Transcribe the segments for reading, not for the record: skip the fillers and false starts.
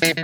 Hey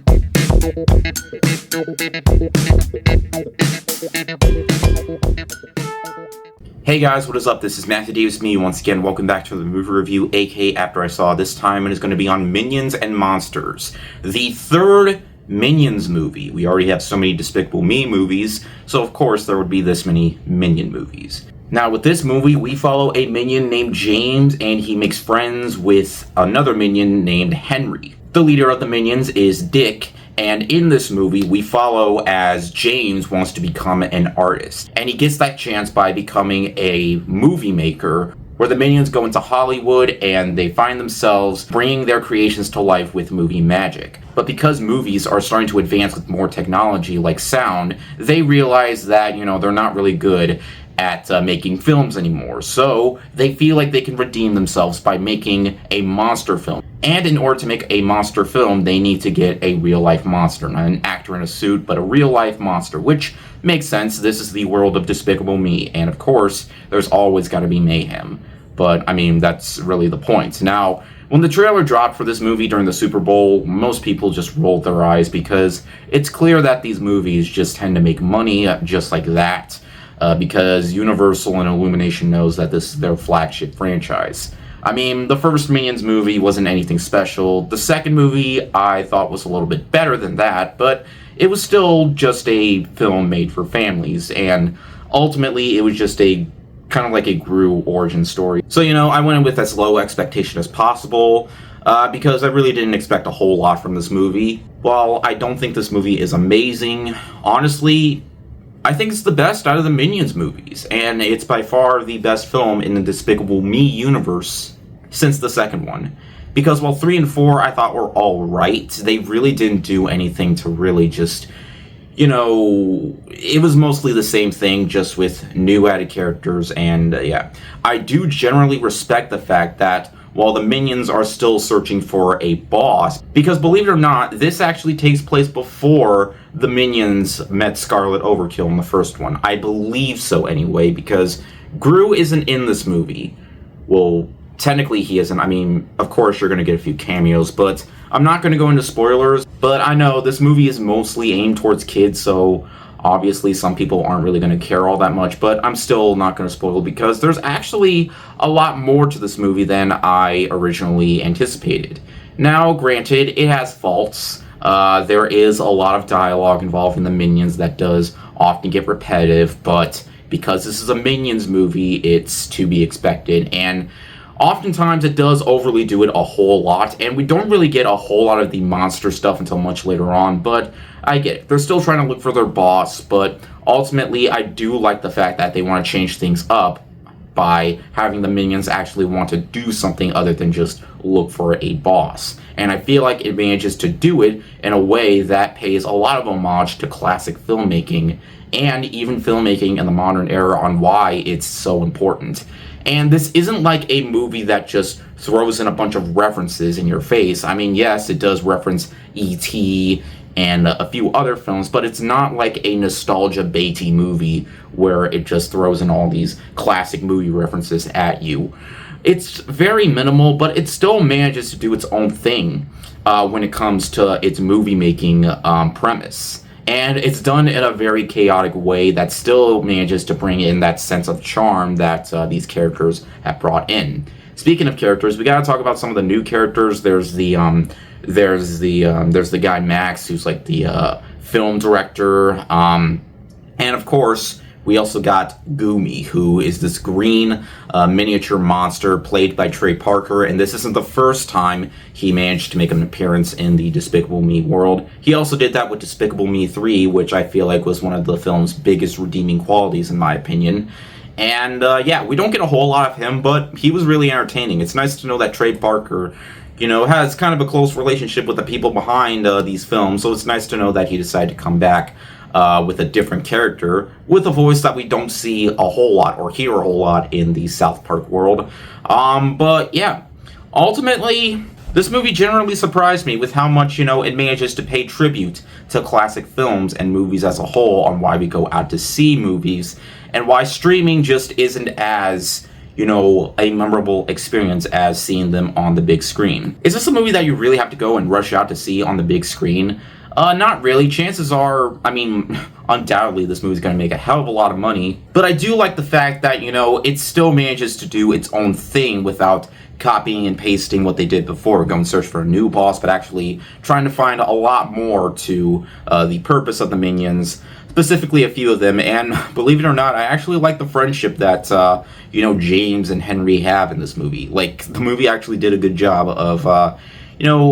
guys, what is up? This is Matthew Davis, me once again. Welcome back to the movie review, aka After I Saw. This time it is going to be on Minions and Monsters, the third Minions movie. We already have so many Despicable Me movies, so of course there would be this many Minion movies. Now with this movie, we follow a Minion named James, and he makes friends with another Minion named Henry. The leader of the Minions is Dick, and in this movie, we follow as James wants to become an artist. And he gets that chance by becoming a movie maker, where the Minions go into Hollywood and they find themselves bringing their creations to life with movie magic. But because movies are starting to advance with more technology like sound, they realize that, they're not really good at making films anymore. So they feel like they can redeem themselves by making a monster film. And in order to make a monster film, they need to get a real-life monster. Not an actor in a suit, but a real-life monster, which makes sense. This is the world of Despicable Me. And of course, there's always got to be mayhem. But, that's really the point. Now, when the trailer dropped for this movie during the Super Bowl, most people just rolled their eyes because it's clear that these movies just tend to make money just like that. Because Universal and Illumination knows that this is their flagship franchise. The first Minions movie wasn't anything special. The second movie I thought was a little bit better than that, but it was still just a film made for families, and ultimately it was just a kind of like a Gru origin story. So, I went in with as low expectation as possible, because I really didn't expect a whole lot from this movie. While I don't think this movie is amazing, honestly, I think it's the best out of the Minions movies, and it's by far the best film in the Despicable Me universe since the second one. Because while 3 and 4 I thought were alright, they really didn't do anything to really just, it was mostly the same thing, just with new added characters, and yeah. I do generally respect the fact that while the Minions are still searching for a boss, because believe it or not, this actually takes place before the Minions met Scarlet Overkill in the first one. I believe so anyway, because Gru isn't in this movie. Well, technically he isn't. Of course you're going to get a few cameos, but I'm not going to go into spoilers. But I know this movie is mostly aimed towards kids, so obviously some people aren't really going to care all that much, but I'm still not going to spoil because there's actually a lot more to this movie than I originally anticipated. Now, granted, it has faults. There is a lot of dialogue involved in the Minions that does often get repetitive, but because this is a Minions movie, it's to be expected, and oftentimes it does overly do it a whole lot, and we don't really get a whole lot of the monster stuff until much later on, but I get it. They're still trying to look for their boss, but ultimately I do like the fact that they want to change things up by having the Minions actually want to do something other than just look for a boss. And I feel like it manages to do it in a way that pays a lot of homage to classic filmmaking, and even filmmaking in the modern era on why it's so important. And this isn't like a movie that just throws in a bunch of references in your face. Yes, it does reference E.T. and a few other films, but it's not like a nostalgia baity movie where it just throws in all these classic movie references at you. It's very minimal, but it still manages to do its own thing when it comes to its movie-making premise. And it's done in a very chaotic way that still manages to bring in that sense of charm that these characters have brought in. Speaking of characters, we gotta talk about some of the new characters. There's the guy Max, who's like the film director, and of course we also got Goomy, who is this green miniature monster played by Trey Parker, and this isn't the first time he managed to make an appearance in the Despicable Me world. He also did that with Despicable Me 3, which I feel like was one of the film's biggest redeeming qualities in my opinion. And yeah, we don't get a whole lot of him, but he was really entertaining. It's nice to know that Trey Parker, has kind of a close relationship with the people behind these films, so it's nice to know that he decided to come back with a different character, with a voice that we don't see a whole lot or hear a whole lot in the South Park world. But yeah, ultimately, this movie generally surprised me with how much, it manages to pay tribute to classic films and movies as a whole on why we go out to see movies, and why streaming just isn't as, a memorable experience as seeing them on the big screen. Is this a movie that you really have to go and rush out to see on the big screen? Not really. Chances are, undoubtedly this movie's going to make a hell of a lot of money, but I do like the fact that, it still manages to do its own thing without copying and pasting what they did before, go and search for a new boss, but actually trying to find a lot more to the purpose of the Minions, specifically a few of them. And believe it or not, I actually like the friendship that, James and Henry have in this movie. Like, the movie actually did a good job of,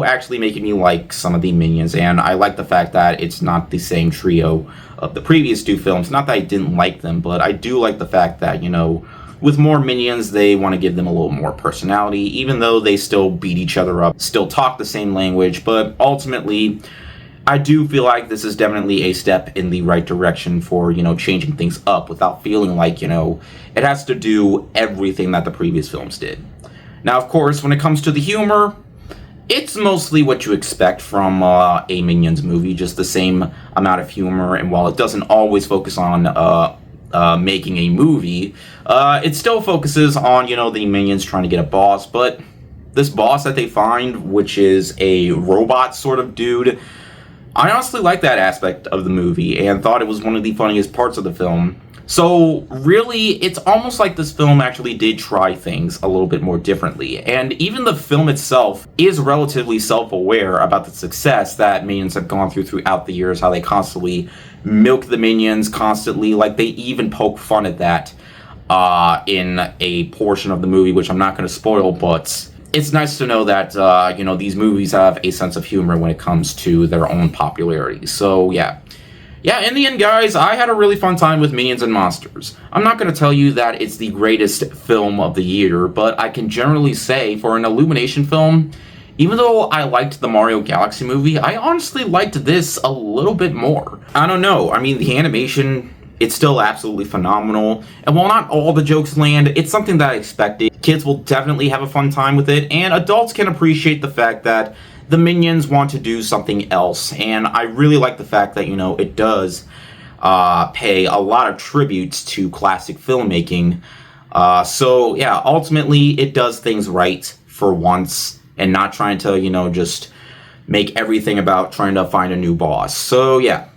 actually making me like some of the Minions, and I like the fact that it's not the same trio of the previous two films. Not that I didn't like them, but I do like the fact that, with more Minions, they want to give them a little more personality, even though they still beat each other up, still talk the same language, but ultimately, I do feel like this is definitely a step in the right direction for, changing things up without feeling like, it has to do everything that the previous films did. Now, of course, when it comes to the humor, it's mostly what you expect from a Minions movie, just the same amount of humor, and while it doesn't always focus on making a movie, it still focuses on, the Minions trying to get a boss, but this boss that they find, which is a robot sort of dude, I honestly like that aspect of the movie, and thought it was one of the funniest parts of the film. So, really, it's almost like this film actually did try things a little bit more differently. And even the film itself is relatively self-aware about the success that Minions have gone throughout the years, how they constantly milk the Minions constantly. Like, they even poke fun at that in a portion of the movie, which I'm not going to spoil, but it's nice to know that, these movies have a sense of humor when it comes to their own popularity. So, yeah. Yeah, in the end, guys, I had a really fun time with Minions and Monsters. I'm not going to tell you that it's the greatest film of the year, but I can generally say, for an Illumination film, even though I liked the Mario Galaxy movie, I honestly liked this a little bit more. I don't know, the animation, it's still absolutely phenomenal, and while not all the jokes land, it's something that I expected. Kids will definitely have a fun time with it, and adults can appreciate the fact that the Minions want to do something else, and I really like the fact that, it does pay a lot of tributes to classic filmmaking. So, yeah, ultimately, it does things right for once, and not trying to, just make everything about trying to find a new boss. So, yeah,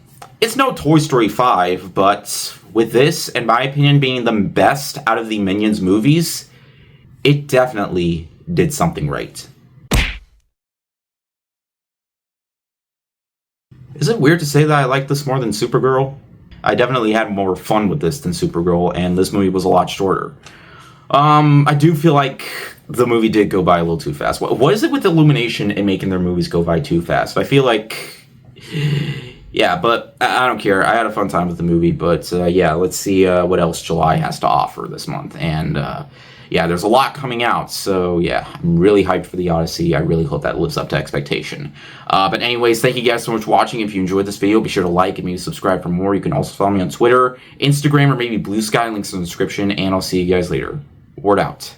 it's no Toy Story 5, but with this, in my opinion, being the best out of the Minions movies, it definitely did something right. Is it weird to say that I like this more than Supergirl? I definitely had more fun with this than Supergirl, and this movie was a lot shorter. I do feel like the movie did go by a little too fast. What is it with Illumination and making their movies go by too fast? I feel like... Yeah, but I don't care. I had a fun time with the movie, but yeah, let's see what else July has to offer this month. And yeah, there's a lot coming out, so yeah, I'm really hyped for the Odyssey. I really hope that lives up to expectation. But anyways, thank you guys so much for watching. If you enjoyed this video, be sure to like and maybe subscribe for more. You can also follow me on Twitter, Instagram, or maybe Blue Sky, links in the description, and I'll see you guys later. Word out.